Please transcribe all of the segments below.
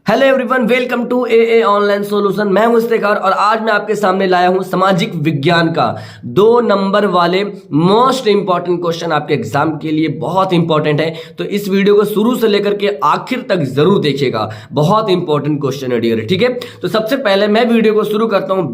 Hello everyone, welcome to a online solution. मैं हूं इफ्तिखार और आज मैं आपके सामने लाया हूं सामाजिक विज्ञान का 2 नंबर वाले मोस्ट इंपॉर्टेंट क्वेश्चन आपके एग्जाम के लिए बहुत इंपॉर्टेंट है। तो इस वीडियो को शुरू से लेकर के आखिर तक जरूर देखिएगा, बहुत इंपॉर्टेंट क्वेश्चन है डियर। ठीक है, तो सबसे पहले मैं वीडियो को शुरू करता हूं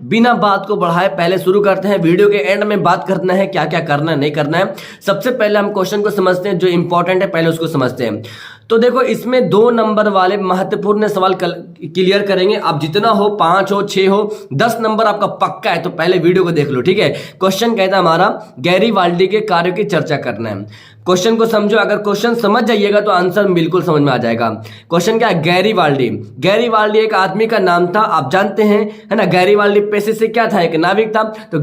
बिना बात को बढ़ाए पहले शुरू करते हैं। वीडियो के एंड में बात करना है क्या क्या करना है नहीं करना है। सबसे पहले हम क्वेश्चन को समझते हैं, जो इंपॉर्टेंट है पहले उसको समझते हैं। तो देखो, इसमें 2 नंबर वाले महत्वपूर्ण सवाल क्लियर करेंगे। आप जितना हो, 5 हो, 6 हो, 10 नंबर आपका पक्का है। तो पहले वीडियो को देख लो। ठीक है, क्वेश्चन कहता है हमारा गैरीवाल्डी के कार्यों की चर्चा करना है। क्वेश्चन को समझो, अगर क्वेश्चन समझ जाइएगा तो आंसर बिल्कुल समझ में आ जाएगा। क्वेश्चन क्या है? गैरीवाल्डी एक आदमी का नाम था, आप जानते हैं, है ना। गैरीवाल्डी पेशे से क्या था? एक नाविक था। तो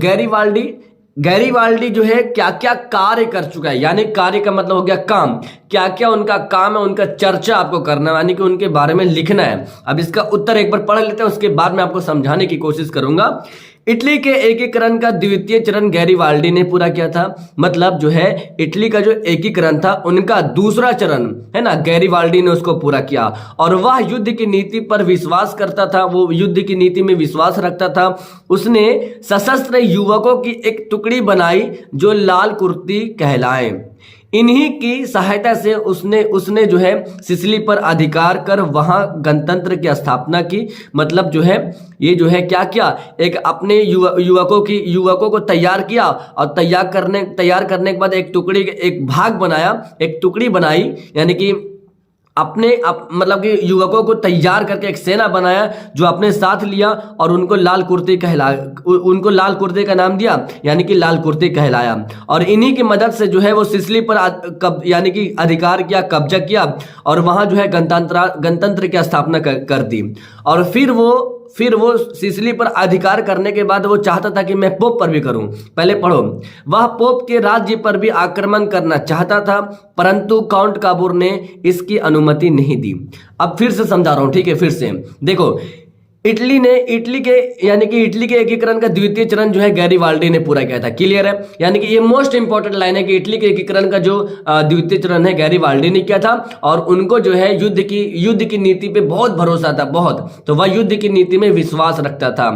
गैरीवाल्डी जो है क्या क्या कार्य कर चुका है, यानी कार्य का मतलब हो गया काम। क्या क्या उनका काम है, उनका चर्चा आपको करना है, यानी कि उनके बारे में लिखना है। अब इसका उत्तर एक बार पढ़ लेते हैं, उसके बाद मैं आपको समझाने की कोशिश करूंगा। इटली के एकीकरण का द्वितीय चरण गैरीवाल्डी ने पूरा किया था। मतलब जो है इटली का जो एकीकरण था उनका दूसरा चरण, है ना, गैरीवाल्डी ने उसको पूरा किया। और वह युद्ध की नीति पर विश्वास करता था, वो युद्ध की नीति में विश्वास रखता था। उसने सशस्त्र युवकों की एक टुकड़ी बनाई जो लाल कुर्ती कहलाए। इन्हीं की सहायता से उसने जो है सिसिली पर अधिकार कर वहां गणतंत्र की स्थापना की। मतलब जो है ये जो है क्या किया, एक अपने युवकों को तैयार किया और तैयार करने के बाद एक भाग बनाया, एक टुकड़ी बनाई, यानी कि मतलब कि युवकों को तैयार करके एक सेना बनाया जो अपने साथ लिया और उनको लाल कुर्ते का नाम दिया, यानी कि लाल कुर्ते कहलाया। और इन्हीं की मदद से जो है वो सिसिली पर यानी कि अधिकार किया, कब्जा किया और वहां जो है गणतंत्र की स्थापना कर दी। और फिर वो सिसिली पर अधिकार करने के बाद वो चाहता था कि मैं पोप पर भी करूं। पहले पढ़ो, वह पोप के राज्य पर भी आक्रमण करना चाहता था, परंतु काउंट काबूर ने इसकी अनुमति नहीं दी। अब फिर से समझा रहा हूं, ठीक है, फिर से देखो। इटली के एकीकरण का द्वितीय चरण जो है गैरीवाल्डी ने पूरा किया था। क्लियर है? यानी कि ये मोस्ट इंपॉर्टेंट लाइन है कि इटली के एकीकरण का जो द्वितीय चरण है गैरीवाल्डी ने किया था। और उनको जो है युद्ध की नीति पे बहुत भरोसा था, बहुत। तो वह युद्ध की नीति में विश्वास रखता था।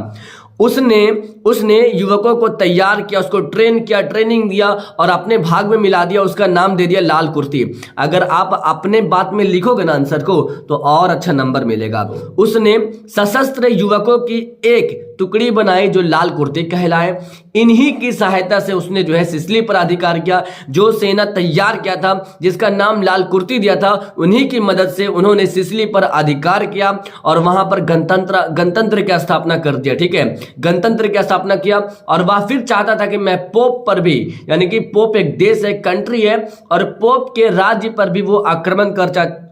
उसने युवकों को तैयार किया, उसको ट्रेनिंग दिया और अपने भाग में मिला दिया। उसका नाम दे दिया लाल कुर्ती। अगर आप अपने बात में लिखोगे ना आंसर को तो और अच्छा नंबर मिलेगा। उसने सशस्त्र युवकों की एक टुकड़ी बनाई जो लाल कुर्ते कहलाए। इन्हीं की सहायता से उसने जो है सिसिली पर अधिकार किया। जो सेना तैयार किया था, जिसका नाम लाल कुर्ती दिया था, उन्हीं की मदद से उन्होंने सिसिली पर अधिकार किया और वहां पर गणतंत्र की स्थापना कर दिया। ठीक है, गणतंत्र की स्थापना किया। और वह फिर चाहता था कि मैं पोप पर भी, यानी कि पोप एक देश है, कंट्री है, और पोप के राज्य पर भी वो आक्रमण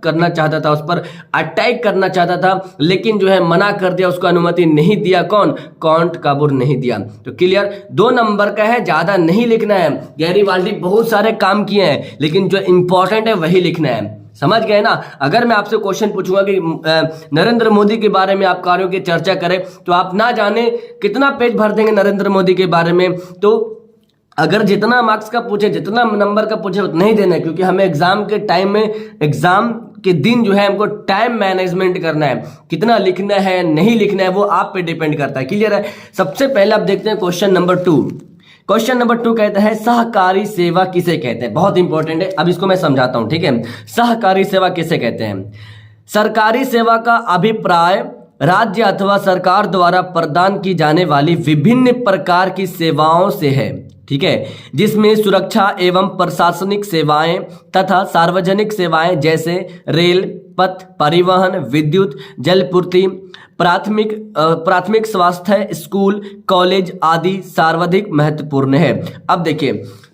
करना चाहता था, उस पर अटैक करना चाहता था, लेकिन जो है मना कर दिया, उसको अनुमति नहीं दिया। कौन? काउंट काबूर नहीं दिया। तो क्लियर, 2 नंबर का है, ज्यादा नहीं लिखना है। गैरीवाल्डी बहुत सारे काम किए हैं, लेकिन जो इंपॉर्टेंट है वही लिखना है। समझ गए ना? अगर मैं आपसे क्वेश्चन पूछूंगा कि नरेंद्र मोदी के बारे में आप कार्यों की चर्चा करें, तो आप ना जाने कितना पेज भर देंगे नरेंद्र मोदी के बारे में। तो अगर जितना मार्क्स का पूछे, जितना नंबर का पूछे, उतना ही देना है, क्योंकि हमें एग्जाम के टाइम में, एग्जाम के दिन जो है हमको टाइम मैनेजमेंट करना है। कितना लिखना है नहीं लिखना है वो आप पे डिपेंड करता है। क्लियर है? सबसे पहले आप देखते हैं क्वेश्चन नंबर 2। क्वेश्चन नंबर 2 कहता है सहकारी सेवा किसे कहते हैं? बहुत इंपॉर्टेंट है, अब इसको मैं समझाता हूं। ठीक है, सहकारी सेवा किसे कहते हैं? सरकारी सेवा का अभिप्राय राज्य अथवा सरकार द्वारा प्रदान की जाने वाली विभिन्न प्रकार की सेवाओं से है। ठीक है, जिसमें सुरक्षा एवं प्रशासनिक सेवाएं तथा सार्वजनिक सेवाएं जैसे रेल, पथ परिवहन, विद्युत, जलपूर्ति, प्राथमिक स्वास्थ्य, स्कूल, कॉलेज आदि सर्वाधिक महत्वपूर्ण है। अब देखिए,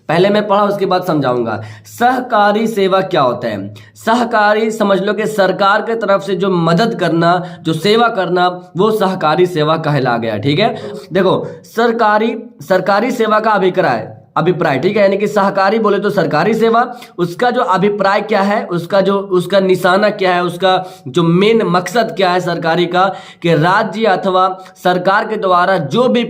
पहले मैं पढ़ा उसके बाद समझाऊंगा। सहकारी सेवा क्या होता है? सहकारी समझ लो कि सरकार के तरफ से जो मदद करना, जो सेवा करना, वो सहकारी सेवा कहला गया। ठीक है, देखो, सरकारी सेवा का अभिप्राय, ठीक है, यानी कि सहकारी बोले तो सरकारी सेवा, उसका जो अभिप्राय क्या है, उसका निशाना क्या है, उसका जो मेन मकसद क्या है सरकारी का, कि राज्य अथवा सरकार के द्वारा जो भी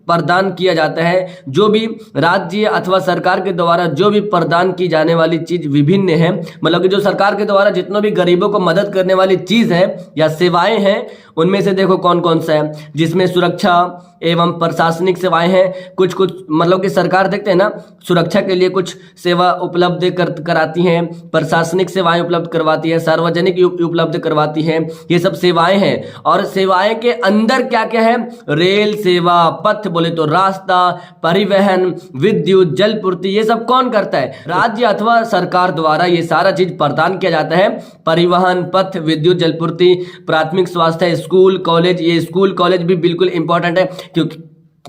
प्रदान किया जाता है। जो भी राज्य अथवा सरकार के द्वारा जो भी प्रदान की जाने वाली चीज विभिन्न है, मतलब कि जो सरकार के द्वारा जितनों भी गरीबों को मदद करने वाली चीज है या सेवाएं हैं, उनमें से देखो कौन कौन सा है, जिसमें सुरक्षा एवं प्रशासनिक सेवाएं हैं। कुछ कुछ मतलब कि सरकार देखते हैं ना, सुरक्षा के लिए कुछ सेवा उपलब्ध कराती हैं, प्रशासनिक सेवाएं उपलब्ध करवाती है, सार्वजनिक उपलब्ध करवाती है, ये सब सेवाएं हैं। और सेवाएं के अंदर क्या क्या है, रेल सेवा, पथ बोले तो रास्ता, परिवहन, विद्युत, जलपूर्ति, ये सब कौन करता है, राज्य अथवा सरकार द्वारा ये सारा चीज प्रदान किया जाता है। परिवहन, पथ, विद्युत, जलपूर्ति, प्राथमिक स्वास्थ्य, स्कूल कॉलेज, ये स्कूल कॉलेज भी बिल्कुल इंपॉर्टेंट है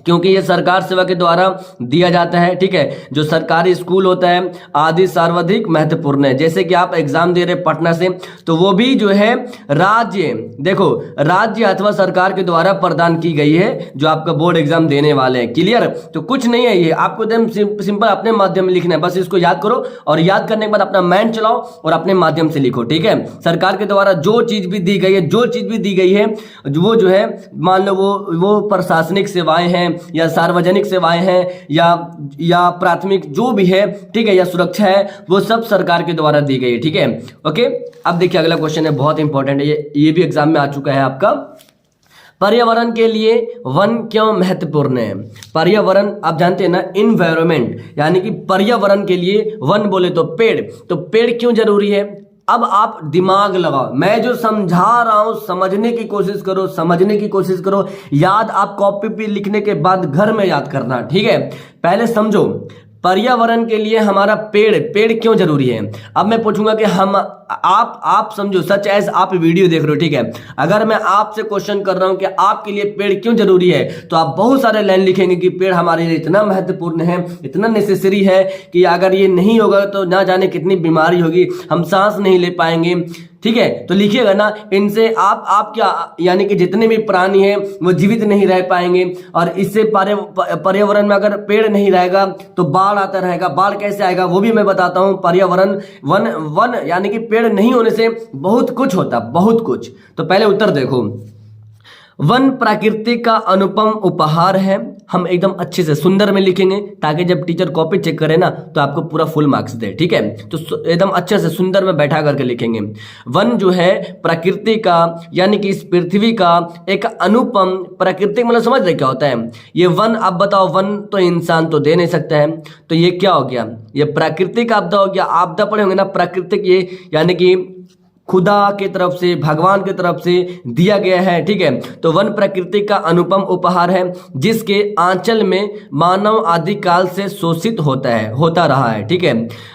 क्योंकि ये सरकार सेवा के द्वारा दिया जाता है। ठीक है, जो सरकारी स्कूल होता है आदि सर्वाधिक महत्वपूर्ण है। जैसे कि आप एग्जाम दे रहे पटना से, तो वो भी जो है राज्य, देखो राज्य अथवा सरकार के द्वारा प्रदान की गई है, जो आपका बोर्ड एग्जाम देने वाले हैं। क्लियर? तो कुछ नहीं है, ये आपको एकदम सिंपल अपने माध्यम में लिखना है, बस इसको याद करो और याद करने के बाद अपना माइंड चलाओ और अपने माध्यम से लिखो। ठीक है, सरकार के द्वारा जो चीज भी दी गई है, जो चीज भी दी गई है, वो जो है मान लो वो प्रशासनिक सेवाएं हैं या सार्वजनिक सेवाएं हैं या प्राथमिक जो भी है, ठीक है, या सुरक्षा है, वो सब सरकार के द्वारा दी गई है। ठीक है, ओके। अब देखिए अगला क्वेश्चन है, बहुत इंपॉर्टेंट है, ये भी एग्जाम में आ चुका है आपका। पर्यावरण के लिए वन क्यों महत्वपूर्ण है? पर्यावरण आप जानते हैं ना, इन्वायरमेंट, यानी कि पर्यावरण के लिए वन बोले तो पेड़ क्यों जरूरी है? अब आप दिमाग लगाओ, मैं जो समझा रहा हूं समझने की कोशिश करो। याद आप कॉपी पे लिखने के बाद घर में याद करना। ठीक है, पहले समझो पर्यावरण के लिए हमारा पेड़ क्यों जरूरी है। अब मैं पूछूंगा कि आप समझो, सच एज आप वीडियो देख रहे हो। ठीक है, अगर मैं आपसे क्वेश्चन कर रहा हूं कि आपके लिए पेड़ क्यों जरूरी है, तो आप बहुत सारे लाइन लिखेंगे कि पेड़ हमारे लिए इतना महत्वपूर्ण है, इतना नेसेसरी है कि अगर ये नहीं होगा तो ना जाने कितनी बीमारी होगी, हम सांस नहीं ले पाएंगे। ठीक है, तो लिखिएगा ना, इनसे आप क्या, यानी कि जितने भी प्राणी हैं वो जीवित नहीं रह पाएंगे। और इससे पर्यावरण में अगर पेड़ नहीं रहेगा तो बाढ़ आता रहेगा। बाढ़ कैसे आएगा वो भी मैं बताता हूं। पर्यावरण वन यानी कि पेड़ नहीं होने से बहुत कुछ होता, बहुत कुछ। तो पहले उत्तर देखो, वन प्रकृति का अनुपम उपहार है। हम एकदम अच्छे से सुंदर में लिखेंगे ताकि जब टीचर कॉपी चेक करे ना तो आपको पूरा फुल मार्क्स दे। ठीक है, तो एकदम अच्छे से सुंदर में बैठा करके लिखेंगे। वन जो है प्रकृति का, यानी कि इस पृथ्वी का एक अनुपम, प्रकृति मतलब समझ रहे क्या होता है ये वन? अब बताओ, वन तो इंसान तो दे नहीं सकता है, तो ये क्या हो गया, ये प्राकृतिक आपदा हो गया। आपदा पढ़े होंगे ना, प्राकृतिक, ये यानी कि खुदा के तरफ से, भगवान की तरफ से दिया गया है। ठीक है, तो वन प्रकृति का अनुपम उपहार है जिसके आंचल में मानव आदिकाल से शोषित होता रहा है। ठीक है,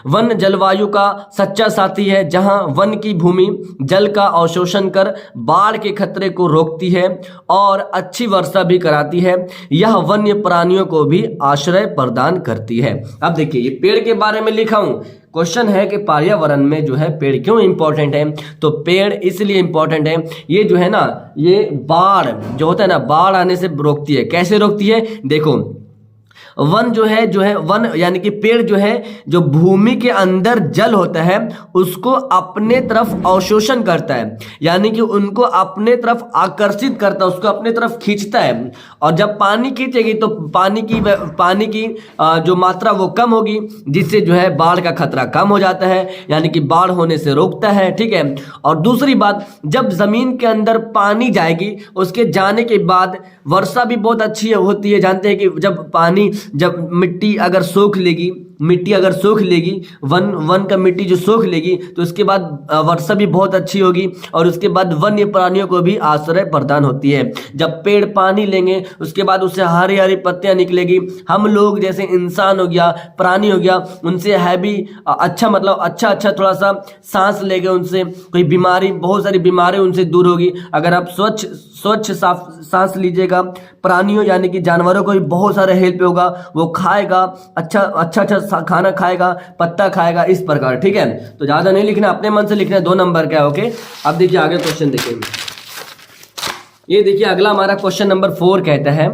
वन जलवायु का सच्चा साथी है, जहां वन की भूमि जल का अवशोषण कर बाढ़ के खतरे को रोकती है और अच्छी वर्षा भी कराती है। यह वन्य प्राणियों को भी आश्रय प्रदान करती है। अब देखिए, ये पेड़ के बारे में लिखा हूं। क्वेश्चन है कि पर्यावरण में जो है पेड़ क्यों इंपॉर्टेंट है, तो पेड़ इसलिए इंपॉर्टेंट है, ये जो है ना, ये बाढ़ जो होता है ना, बाढ़ आने से रोकती है। कैसे रोकती है? देखो, वन जो है वन यानी कि पेड़ जो है, जो भूमि के अंदर जल होता है उसको अपने तरफ अवशोषण करता है, यानी कि उनको अपने तरफ आकर्षित करता है, उसको अपने तरफ खींचता है। और जब पानी खींचेगी तो पानी की जो मात्रा वो कम होगी, जिससे जो है बाढ़ का खतरा कम हो जाता है, यानी कि बाढ़ होने से रोकता है। ठीक है, और दूसरी बात, जब जमीन के अंदर पानी जाएगी, उसके जाने के बाद वर्षा भी बहुत अच्छी होती है। जानते हैं कि जब मिट्टी अगर सोख लेगी, वन का मिट्टी जो सोख लेगी, तो उसके बाद वर्षा भी बहुत अच्छी होगी और उसके बाद वन्य प्राणियों को भी आश्रय प्रदान होती है। जब पेड़ पानी लेंगे उसके बाद उससे हरी हरी पत्तियां निकलेगी। हम लोग जैसे इंसान हो गया, प्राणी हो गया, उनसे है भी अच्छा थोड़ा सा सांस लेंगे, उनसे कोई बीमारी, बहुत सारी बीमारी उनसे दूर होगी। अगर आप स्वच्छ साफ सांस लीजिएगा, प्राणियों यानी कि जानवरों को भी बहुत सारा हेल्प होगा, वो खाएगा, अच्छा खाना खाएगा, पत्ता खाएगा, इस प्रकार। ठीक है, तो ज्यादा नहीं लिखना, अपने मन से लिखना है, 2 नंबर का है। ओके, अब देखिए आगे क्वेश्चन देखिए। ये देखिए अगला हमारा क्वेश्चन नंबर 4 कहता है,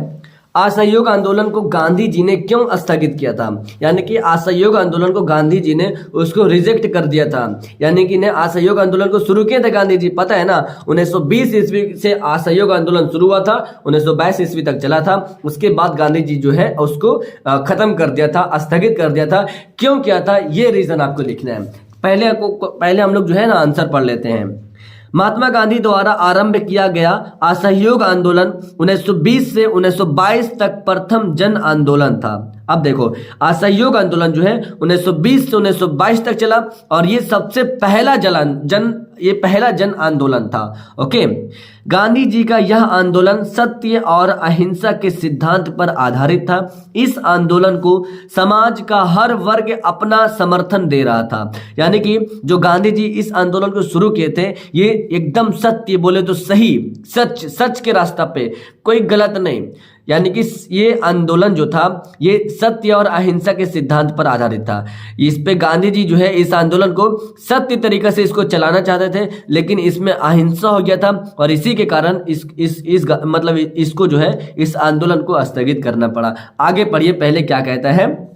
असहयोग आंदोलन को गांधी जी ने क्यों स्थगित किया था? यानी कि असहयोग आंदोलन को गांधी जी ने उसको रिजेक्ट कर दिया था। यानी कि ने असहयोग आंदोलन को शुरू किए थे गांधी जी, पता है ना, 1920 ईस्वी से असहयोग आंदोलन शुरू हुआ था, 1922 ईस्वी तक चला था। उसके बाद गांधी जी जो है उसको खत्म कर दिया था, स्थगित कर दिया था। क्यों किया था, ये रीजन आपको लिखना है। पहले हम लोग जो है ना आंसर पढ़ लेते हैं। महात्मा गांधी द्वारा आरंभ किया गया असहयोग आंदोलन 1920 से 1922 तक प्रथम जन आंदोलन था। अब देखो, असहयोग आंदोलन जो है 1920 से 1922 तक चला और ये सबसे पहला पहला जन आंदोलन था। ओके, गांधी जी का यह आंदोलन सत्य और अहिंसा के सिद्धांत पर आधारित था। इस आंदोलन को समाज का हर वर्ग अपना समर्थन दे रहा था। यानी कि जो गांधी जी इस आंदोलन को शुरू किए थे, ये एकदम सत्य, बोले तो सही, सच के रास्ता पे, कोई गलत नहीं। यानी कि ये आंदोलन जो था ये सत्य और अहिंसा के सिद्धांत पर आधारित था। इस पे गांधी जी जो है इस आंदोलन को सत्य तरीके से इसको चलाना चाहते थे, लेकिन इसमें अहिंसा हो गया था और इसी के कारण मतलब इसको जो है इस आंदोलन को स्थगित करना पड़ा। आगे पढ़िए, पहले क्या कहता है।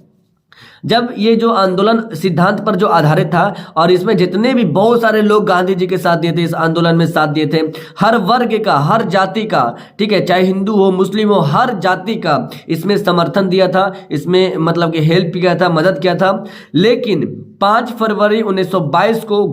जब ये जो आंदोलन सिद्धांत पर जो आधारित था और इसमें जितने भी बहुत सारे लोग गांधी जी के साथ दिए थे, इस आंदोलन में साथ दिए थे, हर वर्ग का, हर जाति का, ठीक है, चाहे हिंदू हो मुस्लिम हो, हर जाति का इसमें समर्थन दिया था, इसमें मतलब कि हेल्प किया था, मदद किया था। लेकिन 5 फरवरी 1922 को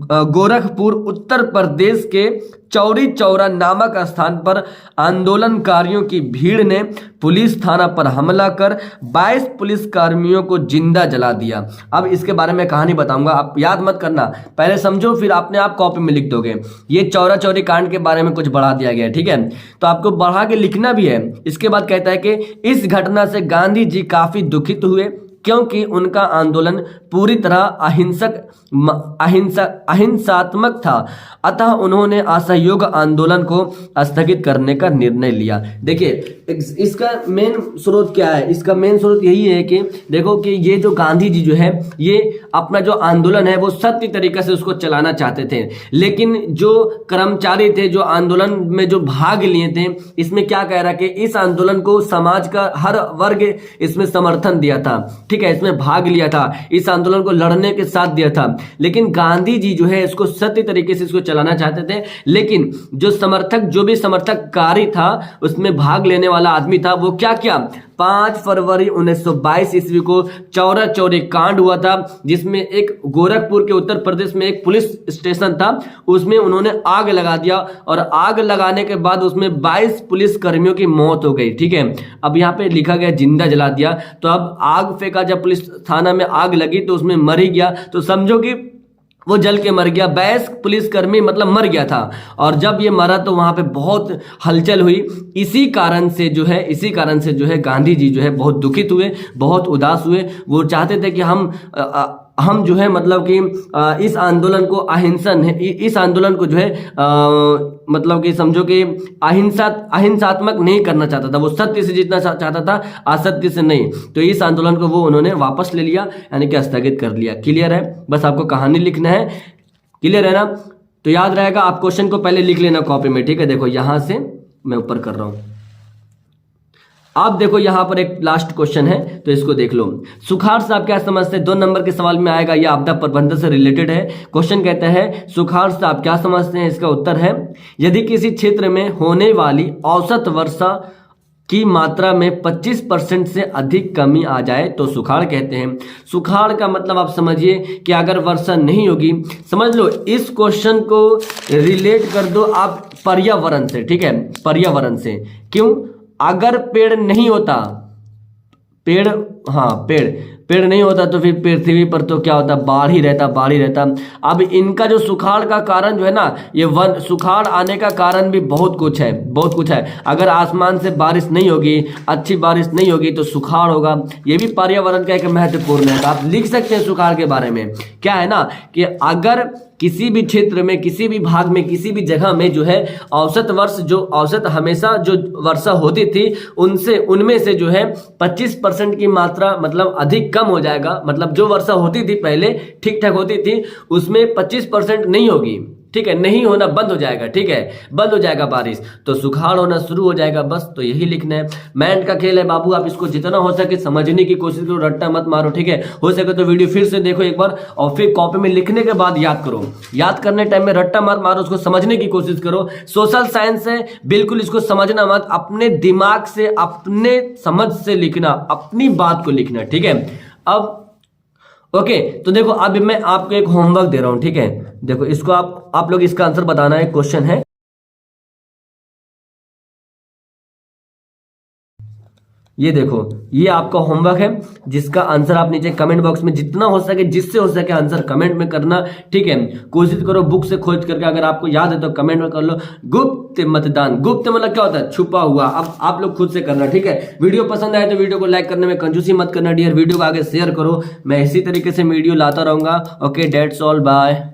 गोरखपुर उत्तर प्रदेश के चौरी चौरा नामक स्थान पर आंदोलनकारियों की भीड़ ने पुलिस थाना पर हमला कर 22 पुलिस कर्मियों को जिंदा जला दिया। अब इसके बारे में कहानी बताऊंगा, आप याद मत करना, पहले समझो फिर अपने आप कॉपी में लिख दोगे। ये चौरा चौरी कांड के बारे में कुछ बढ़ा दिया गया है, ठीक है, तो आपको बढ़ा के लिखना भी है। इसके बाद कहता है कि इस घटना से गांधी जी काफी दुखित हुए क्योंकि उनका आंदोलन पूरी तरह अहिंसात्मक था, अतः उन्होंने असहयोग आंदोलन को स्थगित करने का निर्णय लिया। देखिए इसका मेन स्रोत क्या है, इसका मेन स्रोत यही है कि देखो कि ये जो गांधी जी जो है ये अपना जो आंदोलन है वो सत्य तरीके से उसको चलाना चाहते थे, लेकिन जो कर्मचारी थे जो आंदोलन में जो भाग लिए थे, इसमें क्या कह रहा है कि इस आंदोलन को समाज का हर वर्ग इसमें समर्थन दिया था, ठीक है, इसमें भाग लिया था, इस आंदोलन को लड़ने के साथ दिया था। लेकिन गांधी जी जो है इसको सत्य तरीके से इसको चलाना चाहते थे, लेकिन जो भी समर्थककारी था उसमें भाग लेने वाला आदमी था, वो क्या किया, 5 फरवरी 1922 ईस्वी को चौरा चौरी कांड हुआ था, जिसमें एक गोरखपुर के उत्तर प्रदेश में एक पुलिस स्टेशन था, उसमें उन्होंने आग लगा दिया और आग लगाने के बाद उसमें 22 पुलिस कर्मियों की मौत हो गई, ठीक है। अब यहाँ पे लिखा गया जिंदा जला दिया, तो अब आग फेंका, जब पुलिस थाना में आग लगी तो उसमें मर ही गया, तो समझो कि वो जल के मर गया, 22 पुलिसकर्मी मतलब मर गया था। और जब ये मरा तो वहां पे बहुत हलचल हुई। इसी कारण से जो है गांधी जी जो है बहुत दुखित हुए, बहुत उदास हुए। वो चाहते थे कि हम जो है मतलब कि इस आंदोलन को इस आंदोलन को जो है मतलब कि समझो कि अहिंसात्मक नहीं करना चाहता था, वो सत्य से जीतना चाहता था, असत्य से नहीं। तो इस आंदोलन को वो उन्होंने वापस ले लिया, यानी कि स्थगित कर लिया। क्लियर है, बस आपको कहानी लिखना है, क्लियर है ना। तो याद रहेगा, आप क्वेश्चन को पहले लिख लेना कॉपी में, ठीक है। देखो यहां से मैं ऊपर कर रहा हूं, आप देखो यहां पर एक लास्ट क्वेश्चन है, तो इसको देख लो। सुखाड़ से आप क्या समझते हैं, 2 नंबर के सवाल में आएगा, यह आपदा प्रबंधन से रिलेटेड है। क्वेश्चन कहता है सुखाड़ से आप क्या समझते हैं, इसका उत्तर है यदि किसी क्षेत्र में होने वाली औसत वर्षा की मात्रा में 25% से अधिक कमी आ जाए तो सुखाड़ कहते हैं। सुखाड़ का मतलब आप समझिए कि अगर वर्षा नहीं होगी, समझ लो इस क्वेश्चन को रिलेट कर दो आप पर्यावरण से, ठीक है, पर्यावरण से। क्यों, अगर पेड़ नहीं होता, पेड़ नहीं होता तो फिर पृथ्वी पर तो क्या होता, बाढ़ ही रहता। अब इनका जो सुखाड़ का कारण जो है ना, ये सुखाड़ आने का कारण भी बहुत कुछ है। अगर आसमान से बारिश नहीं होगी, अच्छी बारिश नहीं होगी तो सुखाड़ होगा। ये भी पर्यावरण का एक महत्वपूर्ण है। आप लिख सकते हैं सुखाड़ के बारे में। क्या है ना कि अगर किसी भी क्षेत्र में, किसी भी भाग में, किसी भी जगह में जो है औसत हमेशा जो वर्षा होती थी उनमें से जो है 25% की मात्रा मतलब अधिक कम हो जाएगा। मतलब जो वर्षा होती थी पहले ठीक ठाक होती थी, उसमें 25% नहीं होगी, ठीक है, नहीं होना बंद हो जाएगा, ठीक है, बंद हो जाएगा बारिश, तो सुखाड़ होना शुरू हो जाएगा, बस तो यही लिखना है। मैंड का खेल है बाबू, आप इसको जितना हो सके समझने की कोशिश करो, रट्टा मत मारो, ठीक है। हो सके तो वीडियो फिर से देखो एक बार और फिर कॉपी में लिखने के बाद याद करो। याद करने टाइम में रट्टा मत मारो, उसको समझने की कोशिश करो। सोशल साइंस है, बिल्कुल इसको समझना मत, अपने दिमाग से, अपने समझ से लिखना, अपनी बात को लिखना, ठीक है। अब ओके, तो देखो अभी मैं आपको एक होमवर्क दे रहा हूं, ठीक है। देखो इसको आप लोग इसका आंसर बताना है, क्वेश्चन है ये। देखो ये आपका होमवर्क है, जिसका आंसर आप नीचे कमेंट बॉक्स में जितना हो सके, जिससे हो सके आंसर कमेंट में करना, ठीक है। कोशिश करो बुक से खोज करके, अगर आपको याद है तो कमेंट में कर लो। गुप्त मतदान, गुप्त मतलब क्या होता है, छुपा हुआ। अब आप लोग खुद से करना, ठीक है। वीडियो पसंद आए तो वीडियो को लाइक करने में कंजूसी मत करना डियर, वीडियो को आगे शेयर करो। मैं इसी तरीके से वीडियो लाता रहूंगा। Okay, that's all, bye.